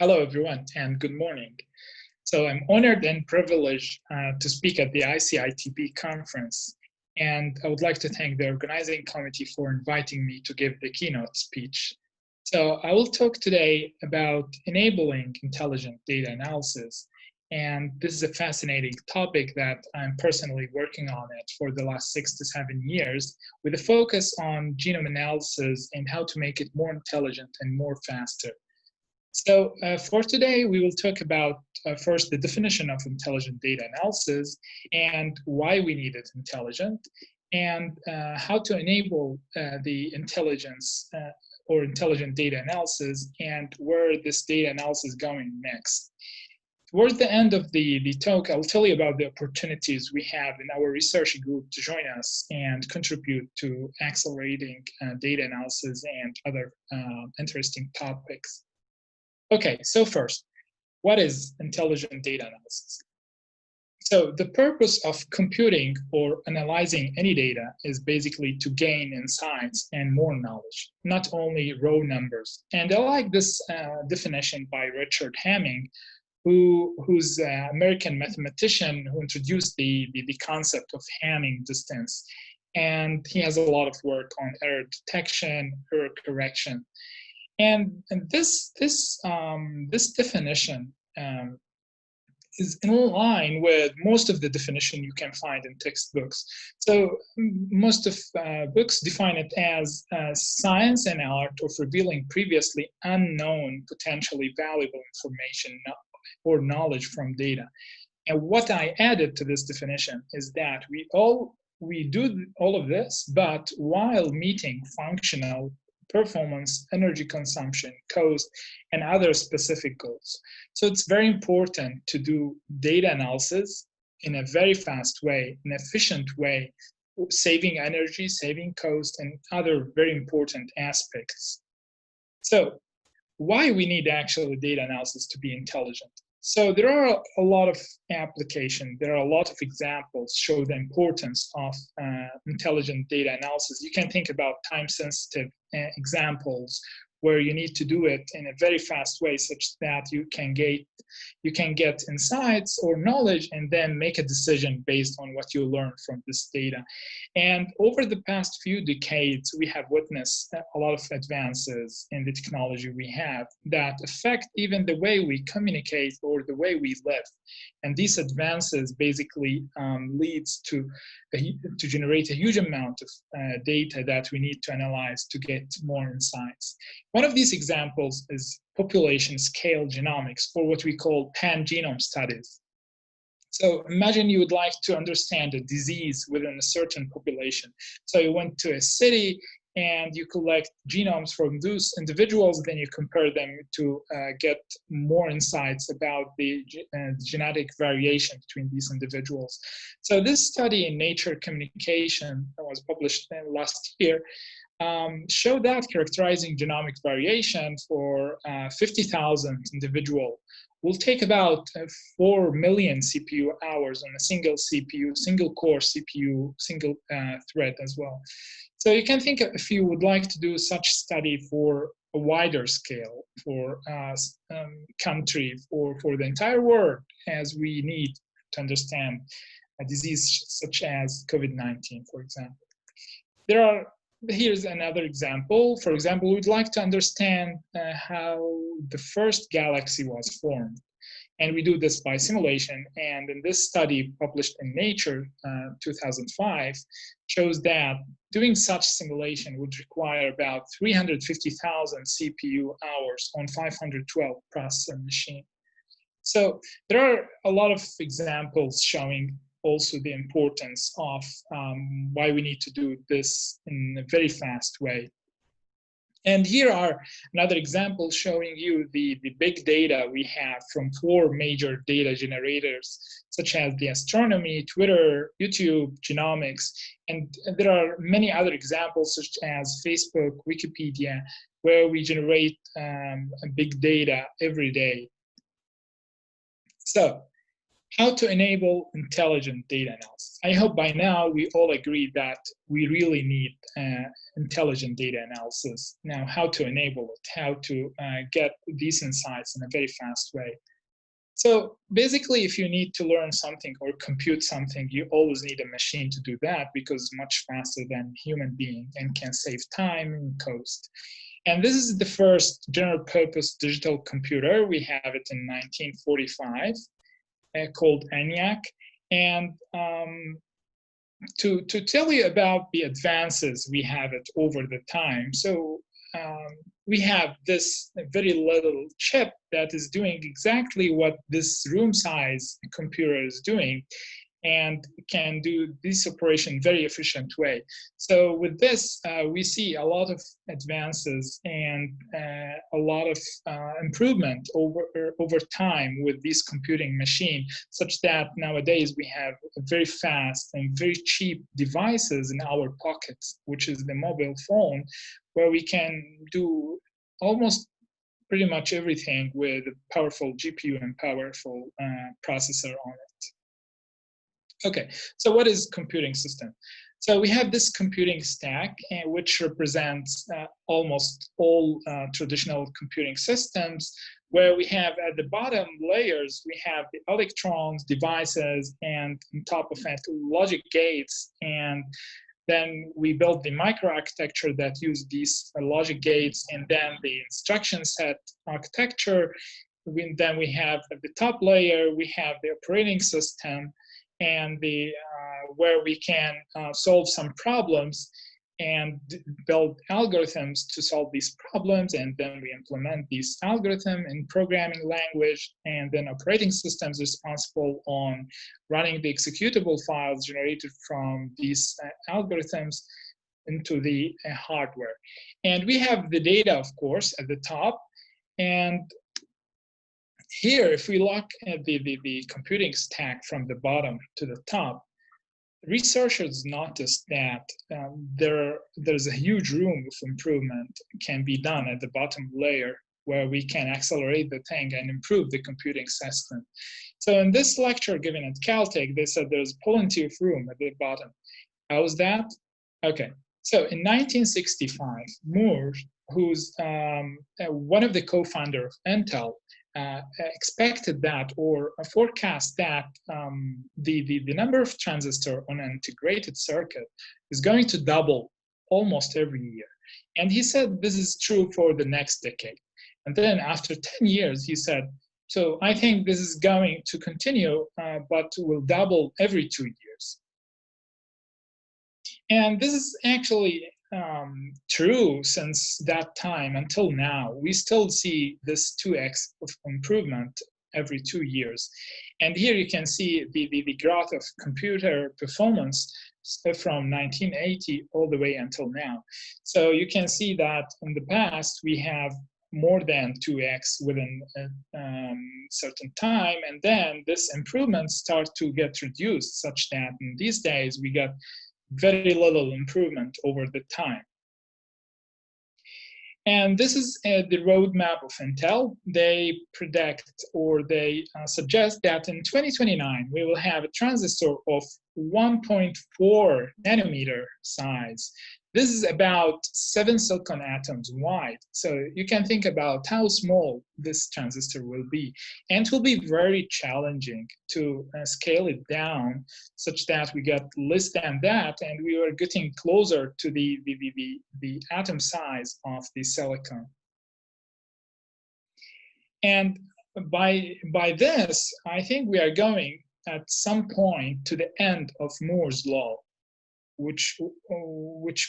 Hello, everyone, and good morning. So I'm honored and privileged to speak at the ICITB conference, and I would like to thank the organizing committee for inviting me to give the keynote speech. So I will talk today about enabling intelligent data analysis, and this is a fascinating topic that I'm personally working on it for the last 6 to 7 years, with a focus on genome analysis and how to make it more intelligent and more faster. So for today, we will talk about first the definition of intelligent data analysis and why we need it intelligent, and how to enable the intelligence or intelligent data analysis, and where this data analysis is going next. Towards the end of the talk, I'll tell you about the opportunities we have in our research group to join us and contribute to accelerating data analysis and other interesting topics. Okay, so first, what is intelligent data analysis? So the purpose of computing or analyzing any data is basically to gain insights and more knowledge, not only raw numbers. And I like this definition by Richard Hamming, who's an American mathematician who introduced the concept of Hamming distance. And he has a lot of work on error detection, error correction. And this definition is in line with most of the definition you can find in textbooks. So most of books define it as science and art of revealing previously unknown, potentially valuable information or knowledge from data. And what I added to this definition is that we do all of this, but while meeting functional performance, energy consumption, cost, and other specific goals. So it's very important to do data analysis in a very fast way, an efficient way, saving energy, saving cost, and other very important aspects. So why we need actually data analysis to be intelligent? So there are a lot of applications, there are a lot of examples show the importance of intelligent data analysis. You can think about time-sensitive examples where you need to do it in a very fast way such that you can get insights or knowledge and then make a decision based on what you learn from this data. And over the past few decades, we have witnessed a lot of advances in the technology we have that affect even the way we communicate or the way we live. And these advances basically leads to generate a huge amount of data that we need to analyze to get more insights. One of these examples is population scale genomics, or what we call pan-genome studies. So imagine you would like to understand a disease within a certain population. So you went to a city and you collect genomes from those individuals, then you compare them to get more insights about the genetic variation between these individuals. So this study in Nature Communication that was published last year showed that characterizing genomic variation for 50,000 individuals will take about 4 million CPU hours on a single CPU, single core CPU, single thread as well. So you can think if you would like to do such study for a wider scale, for country, or for the entire world, as we need to understand a disease such as COVID-19, for example. Here's another example. For example, we'd like to understand how the first galaxy was formed. And we do this by simulation. And in this study published in Nature 2005, shows that doing such simulation would require about 350,000 CPU hours on 512 processor machine. So there are a lot of examples showing also the importance of why we need to do this in a very fast way. And here are another example showing you the big data we have from 4 major data generators, such as the astronomy, Twitter, YouTube, genomics, and there are many other examples such as Facebook, Wikipedia, where we generate big data every day. So How to enable intelligent data analysis. I hope by now we all agree that we really need intelligent data analysis. Now, how to enable it, how to get these insights in a very fast way. So basically, if you need to learn something or compute something, you always need a machine to do that because it's much faster than human being and can save time and cost. And this is the first general purpose digital computer. We have it in 1945. Called ENIAC. And to tell you about the advances we have it over the time. So we have this very little chip that is doing exactly what this room size computer is doing and can do this operation in a very efficient way. So with this, we see a lot of advances and a lot of improvement over time with this computing machine, such that nowadays we have very fast and very cheap devices in our pockets, which is the mobile phone, where we can do almost pretty much everything with a powerful GPU and powerful processor on it. Okay, so what is computing system? So we have this computing stack, which represents almost all traditional computing systems, where we have at the bottom layers, we have the electrons, devices, and on top of it, logic gates. And then we build the microarchitecture that use these logic gates, and then the instruction set architecture. Then we have at the top layer, we have the operating system, and the where we can solve some problems and build algorithms to solve these problems, and then we implement these algorithm in programming language, and then operating systems responsible on running the executable files generated from these algorithms into the hardware. And we have the data, of course, at the top. And here, if we look at the computing stack from the bottom to the top, researchers noticed that there's a huge room of improvement can be done at the bottom layer, where we can accelerate the thing and improve the computing system. So in this lecture given at Caltech, they said there's plenty of room at the bottom. How is that? Okay, so in 1965, Moore, who's one of the co-founder of Intel, expected that or forecast that the number of transistors on an integrated circuit is going to double almost every year. And he said this is true for the next decade. And then after 10 years, he said, so I think this is going to continue, but will double every 2 years. And this is actually true since that time until now. We still see this 2x of improvement every 2 years. And here you can see the growth of computer performance from 1980 all the way until now. So you can see that in the past, we have more than 2x within a certain time. And then this improvement starts to get reduced such that in these days, we got very little improvement over the time. And this is the roadmap of Intel. They predict or they suggest that in 2029, we will have a transistor of 1.4 nanometer size. This is about 7 silicon atoms wide. So you can think about how small this transistor will be. And it will be very challenging to scale it down such that we get less than that, and we are getting closer to the atom size of the silicon. And by this, I think we are going at some point to the end of Moore's law, which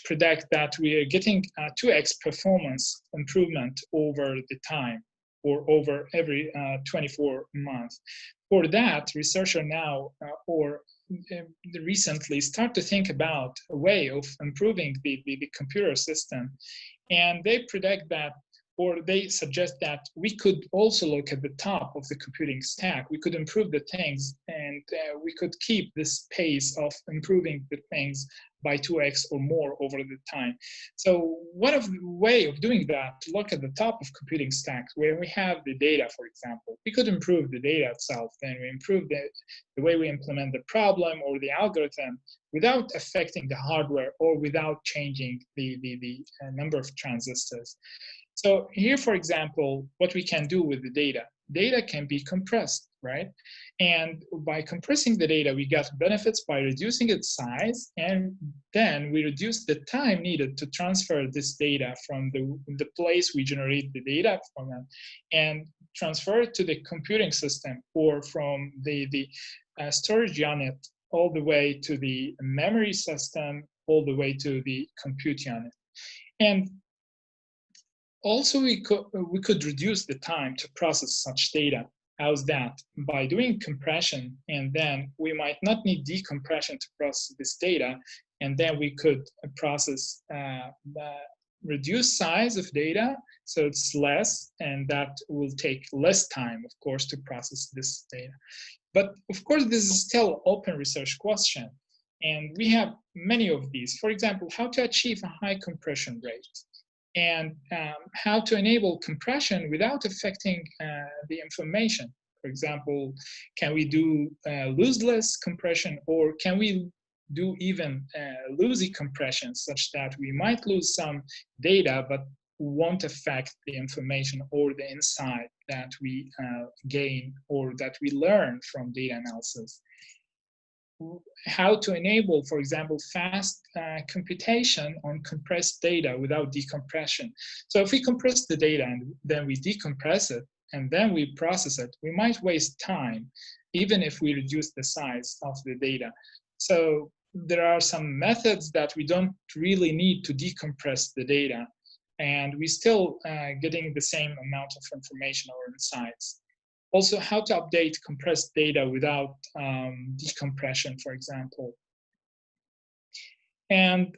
predict that we are getting 2x performance improvement over the time, or over every 24 months. For that, researchers now recently start to think about a way of improving the computer system, and they predict that or they suggest that we could also look at the top of the computing stack. We could improve the things, and we could keep this pace of improving the things by 2x or more over the time. So one of the way of doing that, to look at the top of computing stacks where we have the data, for example, we could improve the data itself, then we improve the way we implement the problem or the algorithm without affecting the hardware or without changing the number of transistors. So here, for example, what we can do with the data can be compressed, right? And by compressing the data, we got benefits by reducing its size, and then we reduce the time needed to transfer this data from the place we generate the data from it and transfer it to the computing system, or from the storage unit all the way to the memory system, all the way to the compute unit. And also, we could reduce the time to process such data. How's that? By doing compression, and then we might not need decompression to process this data, and then we could process the reduced size of data, so it's less, and that will take less time, of course, to process this data. But of course, this is still open research question, and we have many of these. For example, how to achieve a high compression rate, and how to enable compression without affecting the information. For example, can we do lossless compression, or can we do even loosey compression, such that we might lose some data but won't affect the information or the insight that we gain or that we learn from data analysis. How to enable, for example, fast computation on compressed data without decompression. So if we compress the data and then we decompress it and then we process it, we might waste time, even if we reduce the size of the data. So there are some methods that we don't really need to decompress the data, and we still getting the same amount of information or insights. Also, how to update compressed data without decompression, for example. And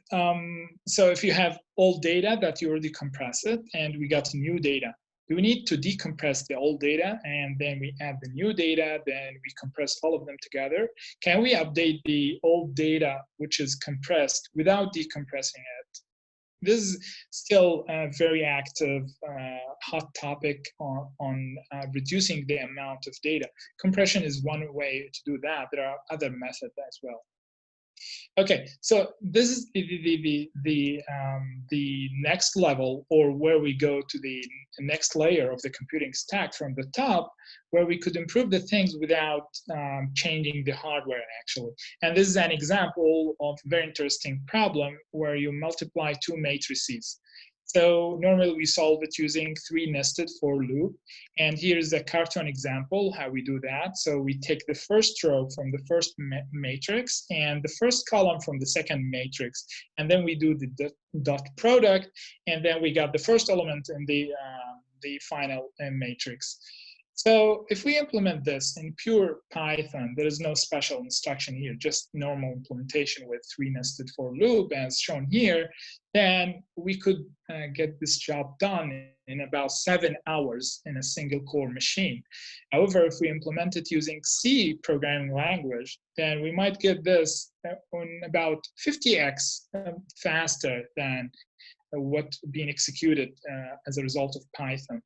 so if you have old data that you already compressed it and we got new data, do we need to decompress the old data and then we add the new data, then we compress all of them together? Can we update the old data, which is compressed, without decompressing it? This is still a very active, hot topic on reducing the amount of data. Compression is one way to do that. There are other methods as well. Okay, so this is the next level, or where we go to the next layer of the computing stack from the top, where we could improve the things without changing the hardware, actually. And this is an example of a very interesting problem where you multiply two matrices. So normally we solve it using 3 nested for loop. And here's a cartoon example how we do that. So we take the first row from the first matrix and the first column from the second matrix. And then we do the dot product. And then we got the first element in the final matrix. So if we implement this in pure Python, there is no special instruction here, just normal implementation with 3 nested for loop as shown here, then we could get this job done in about 7 hours in a single core machine. However, if we implement it using C programming language, then we might get this on about 50x faster than what being executed as a result of Python.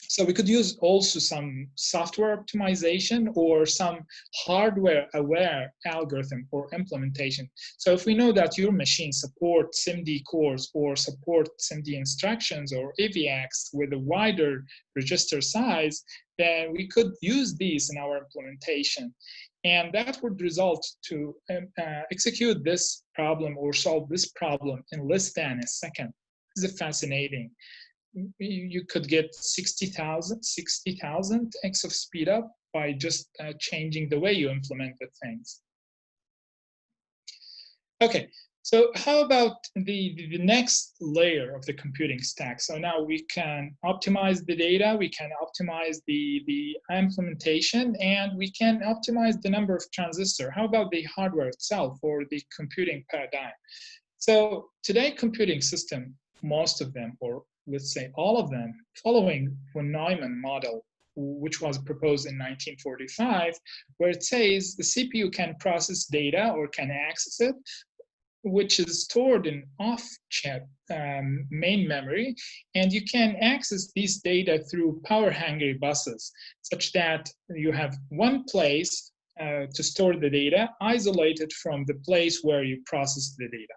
So we could use also some software optimization or some hardware-aware algorithm or implementation. So if we know that your machine supports SIMD cores or support SIMD instructions or AVX with a wider register size, then we could use these in our implementation. And that would result to execute this problem or solve this problem in less than a second. This is fascinating. You could get 60,000 x of speed up by just changing the way you implement the things. Okay, so how about the next layer of the computing stack? So now we can optimize the data, we can optimize the implementation, and we can optimize the number of transistors. How about the hardware itself or the computing paradigm? So today, computing system, most of them, or let's say all of them, following von Neumann model, which was proposed in 1945, where it says the CPU can process data or can access it, which is stored in off-chip main memory, and you can access these data through power-hungry buses, such that you have one place to store the data, isolated from the place where you process the data.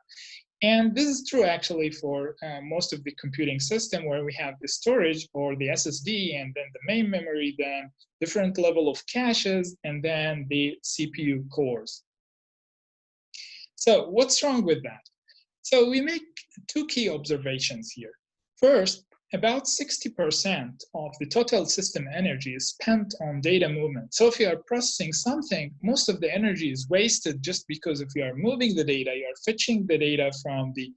And this is true actually for most of the computing system, where we have the storage or the SSD, and then the main memory, then different level of caches, and then the CPU cores. So what's wrong with that? So we make two key observations here. First, about 60% of the total system energy is spent on data movement. So if you are processing something, most of the energy is wasted just because if you are moving the data, you are fetching the data from the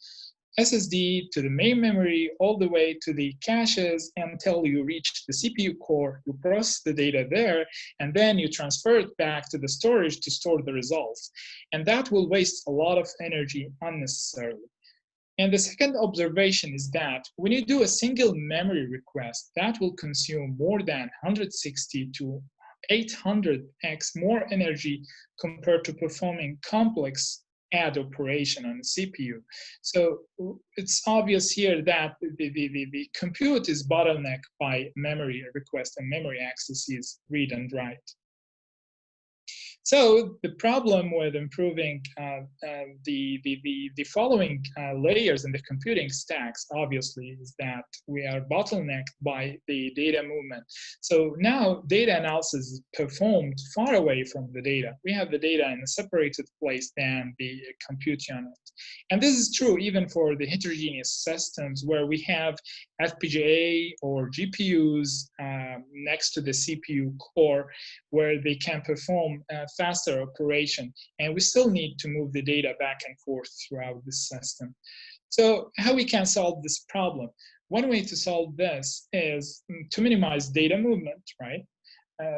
SSD to the main memory, all the way to the caches until you reach the CPU core, you process the data there, and then you transfer it back to the storage to store the results. And that will waste a lot of energy unnecessarily. And the second observation is that when you do a single memory request, that will consume more than 160 to 800x more energy compared to performing complex add operation on the CPU. So it's obvious here that the compute is bottlenecked by memory request and memory access is read and write. So the problem with improving the following layers in the computing stacks, obviously, is that we are bottlenecked by the data movement. So now data analysis is performed far away from the data. We have the data in a separated place than the compute unit. And this is true even for the heterogeneous systems where we have FPGA or GPUs next to the CPU core, where they can perform faster operation, and we still need to move the data back and forth throughout the system. So how we can solve this problem? One way to solve this is to minimize data movement, right?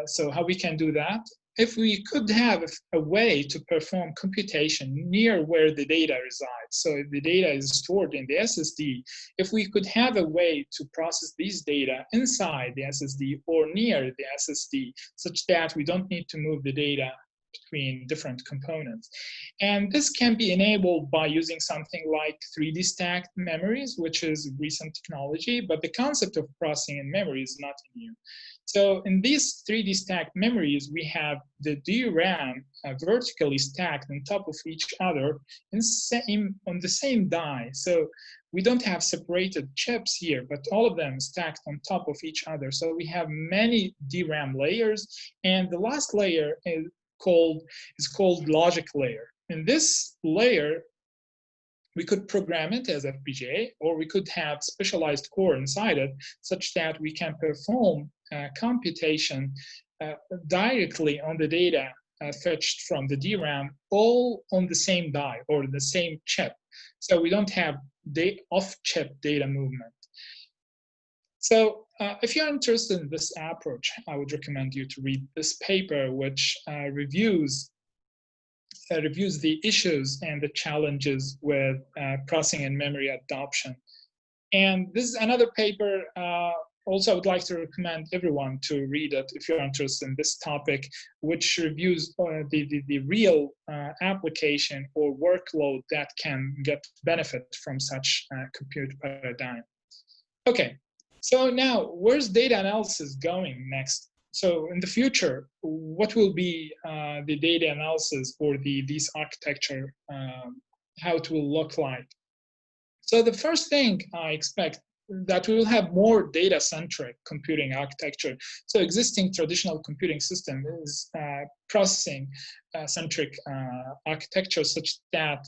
So how we can do that? If we could have a way to perform computation near where the data resides, so if the data is stored in the SSD, if we could have a way to process these data inside the SSD or near the SSD, such that we don't need to move the data between different components. And this can be enabled by using something like 3D stacked memories, which is recent technology, but the concept of processing in memory is not new. So in these 3D stacked memories, we have the DRAM vertically stacked on top of each other on the same die. So we don't have separated chips here, but all of them stacked on top of each other. So we have many DRAM layers, and the last layer is called logic layer. In this layer, we could program it as FPGA, or we could have specialized core inside it, such that we can perform computation directly on the data fetched from the DRAM, all on the same die or the same chip. So we don't have off-chip data movement. So if you're interested in this approach, I would recommend you to read this paper, which reviews the issues and the challenges with processing and memory adoption. And this is another paper. Also, I would like to recommend everyone to read it if you're interested in this topic, which reviews the real application or workload that can get benefit from such compute paradigm. Okay, so now where's data analysis going next? So in the future, what will be the data analysis or this architecture, how it will look like? So the first thing I expect that we will have more data-centric computing architecture. So existing traditional computing system is processing-centric architecture, such that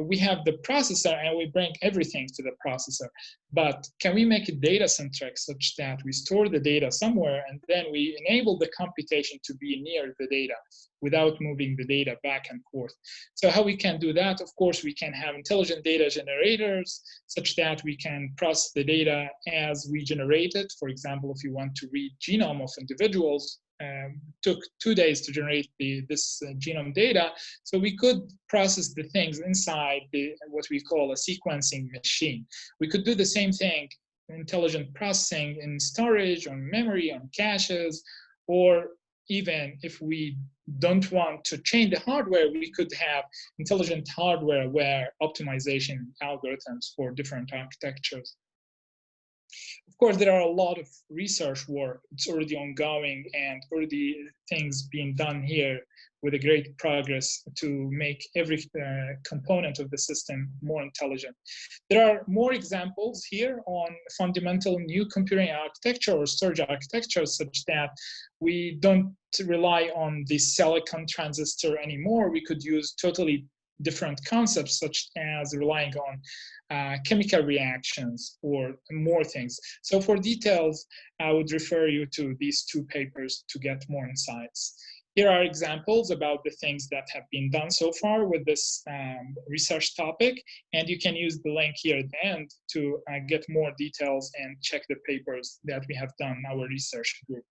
we have the processor and we bring everything to the processor. But can we make it data-centric such that we store the data somewhere and then we enable the computation to be near the data without moving the data back and forth? So how we can do that? Of course, we can have intelligent data generators such that we can process the data as we generate it. For example, if you want to read genome of individuals, took 2 days to generate this genome data. So we could process the things inside what we call a sequencing machine. We could do the same thing intelligent processing in storage, on memory, on caches, or even if we don't want to change the hardware, we could have intelligent hardware optimization algorithms for different architectures. Of course, there are a lot of research work. It's already ongoing and already things being done here with a great progress to make every component of the system more intelligent. There are more examples here on fundamental new computing architecture or storage architecture such that we don't rely on the silicon transistor anymore. We could use totally different concepts such as relying on chemical reactions or more things. So for details, I would refer you to these two papers to get more insights. Here are examples about the things that have been done so far with this research topic, and you can use the link here at the end to get more details and check the papers that we have done in our research group.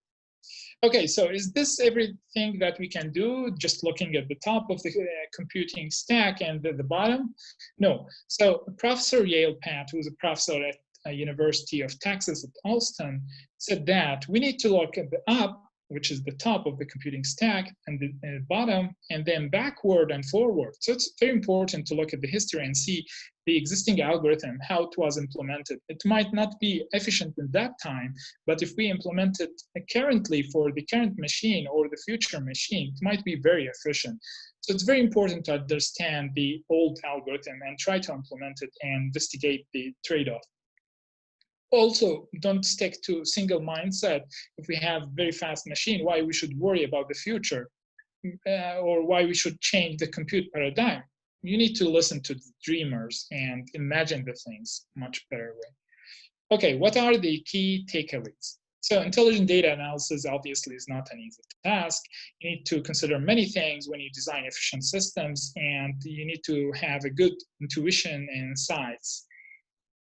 Okay, so is this everything that we can do just looking at the top of the computing stack and the bottom? No. So Professor Yale Pat, who's a professor at University of Texas at Austin, said that we need to look at the up, which is the top of the computing stack, and the bottom, and then backward and forward. So it's very important to look at the history and see the existing algorithm, how it was implemented. It might not be efficient in that time, but if we implement it currently for the current machine or the future machine, it might be very efficient. So it's very important to understand the old algorithm and try to implement it and investigate the trade-off. Also, don't stick to single mindset. If we have very fast machine, why we should worry about the future or why we should change the compute paradigm. You need to listen to the dreamers and imagine the things much better way. Okay, what are the key takeaways? So intelligent data analysis obviously is not an easy task. You need to consider many things when you design efficient systems, and you need to have a good intuition and insights.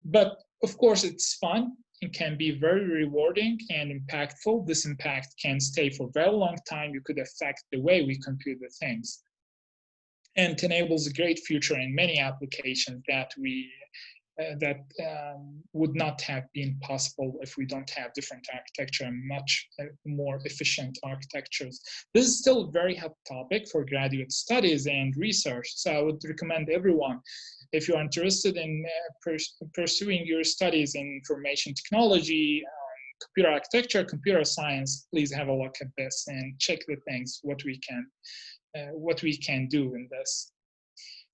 But of course, it's fun. It can be very rewarding and impactful. This impact can stay for a very long time. You could affect the way we compute the things. And it enables a great future in many applications that would not have been possible if we don't have different architecture and much more efficient architectures. This is still a very hot topic for graduate studies and research. So I would recommend everyone, if you're interested in pursuing your studies in information technology, computer architecture, computer science, please have a look at this and check the things, what we can do in this.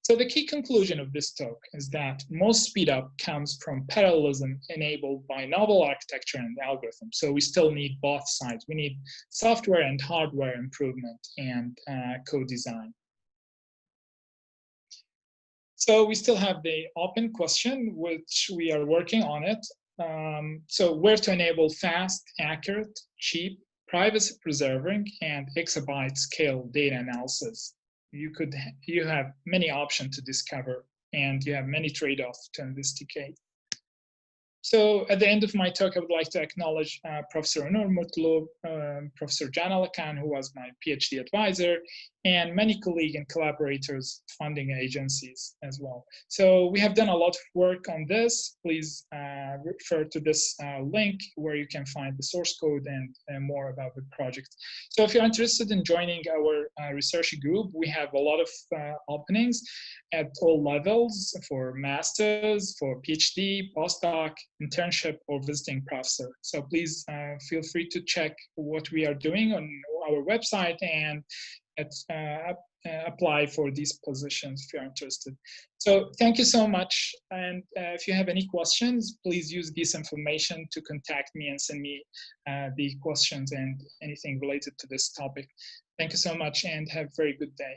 So the key conclusion of this talk is that most speed up comes from parallelism enabled by novel architecture and algorithms. So we still need both sides. We need software and hardware improvement and co-design. So we still have the open question, which we are working on it. So where to enable fast, accurate, cheap, privacy-preserving, and exabyte scale data analysis. You have many options to discover, and you have many trade-offs to investigate. So at the end of my talk, I would like to acknowledge Professor Onur Mutlu, Professor Can Alakan, who was my PhD advisor, and many colleagues and collaborators, funding agencies as well. So we have done a lot of work on this. Please refer to this link where you can find the source code and more about the project. So if you're interested in joining our research group, we have a lot of openings at all levels for masters, for PhD, postdoc, internship, or visiting professor. So please feel free to check what we are doing on our website and apply for these positions if you're interested. So thank you so much. And if you have any questions, please use this information to contact me and send me the questions and anything related to this topic. Thank you so much and have a very good day.